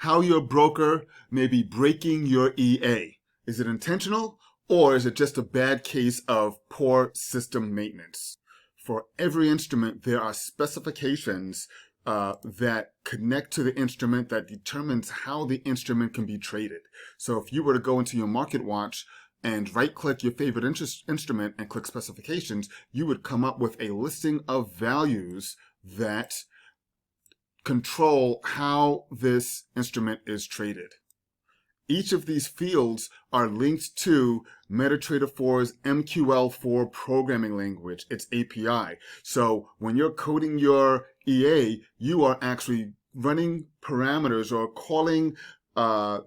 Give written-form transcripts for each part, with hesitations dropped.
how your broker may be breaking your EA. Is it intentional, or is it just a bad case of poor system maintenance? For every instrument, there are specifications that connect to the instrument that determines how the instrument can be traded. So if you were to go into your market watch and right-click your favorite instrument and click specifications, you would come up with a listing of values that control how this instrument is traded. Each of these fields are linked to MetaTrader 4's MQL4 programming language, its API. So when you're coding your EA, you are actually running parameters or calling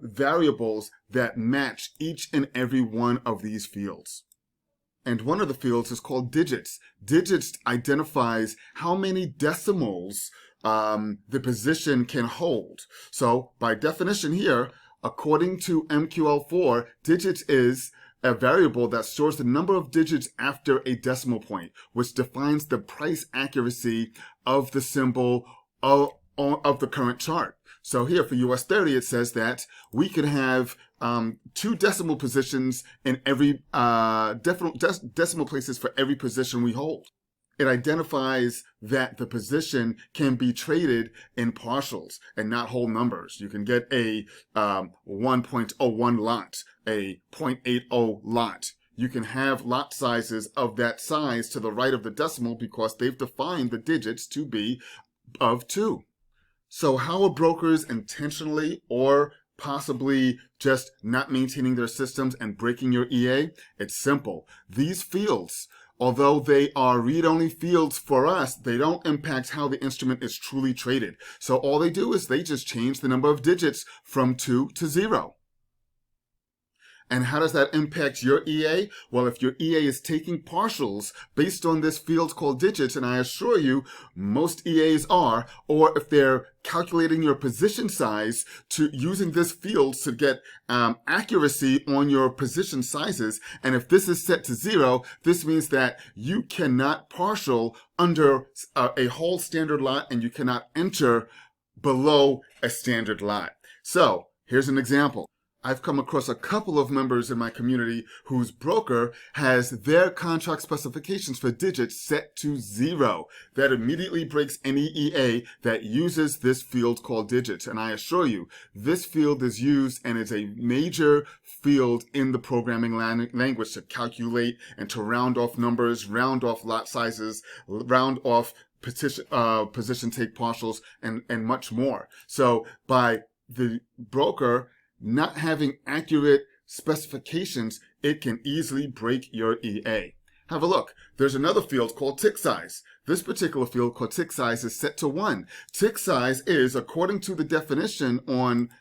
variables that match each and every one of these fields. And one of the fields is called digits. Digits identifies how many decimals the position can hold. So by definition here, according to MQL4, digits is a variable that stores the number of digits after a decimal point, which defines the price accuracy of the symbol of the current chart. So here for US 30, it says that we could have 2 decimal positions in every decimal places for every position we hold. It identifies that the position can be traded in partials and not whole numbers. You can get a 1.01 lot, a 0.80 lot. You can have lot sizes of that size to the right of the decimal because they've defined the digits to be of 2. So how are brokers intentionally or possibly just not maintaining their systems and breaking your EA? It's simple. These fields, although they are read-only fields for us, they don't impact how the instrument is truly traded. So all they do is they just change the number of digits from 2 to 0. And how does that impact your EA? Well, if your EA is taking partials based on this field called digits, and I assure you most EAs are, or if they're calculating your position size to using this field to get accuracy on your position sizes, and if this is set to 0, this means that you cannot partial under a whole standard lot and you cannot enter below a standard lot. So here's an example. I've come across a couple of members in my community whose broker has their contract specifications for digits set to 0. That immediately breaks any EA that uses this field called digits. And I assure you, this field is used and is a major field in the programming language to calculate and to round off numbers, round off lot sizes, round off position take partials, and much more. So by the broker not having accurate specifications, it can easily break your EA. Have a look. There's another field called tick size. This particular field called tick size is set to 1. Tick size is, according to the definition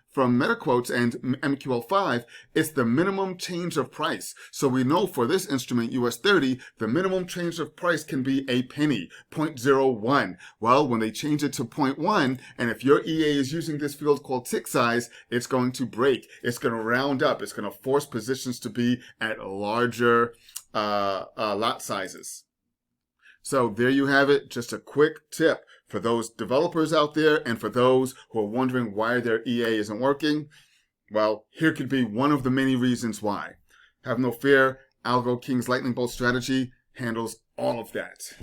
from MetaQuotes and MQL5, it's the minimum change of price. So we know for this instrument, US 30, the minimum change of price can be a penny, 0.01. Well, when they change it to 0.1, and if your EA is using this field called tick size, it's going to break. It's going to round up. It's going to force positions to be at larger lot sizes. So there you have it. Just a quick tip for those developers out there and for those who are wondering why their EA isn't working. Well, here could be one of the many reasons why. Have no fear. Algo King's Lightning Bolt strategy handles all of that.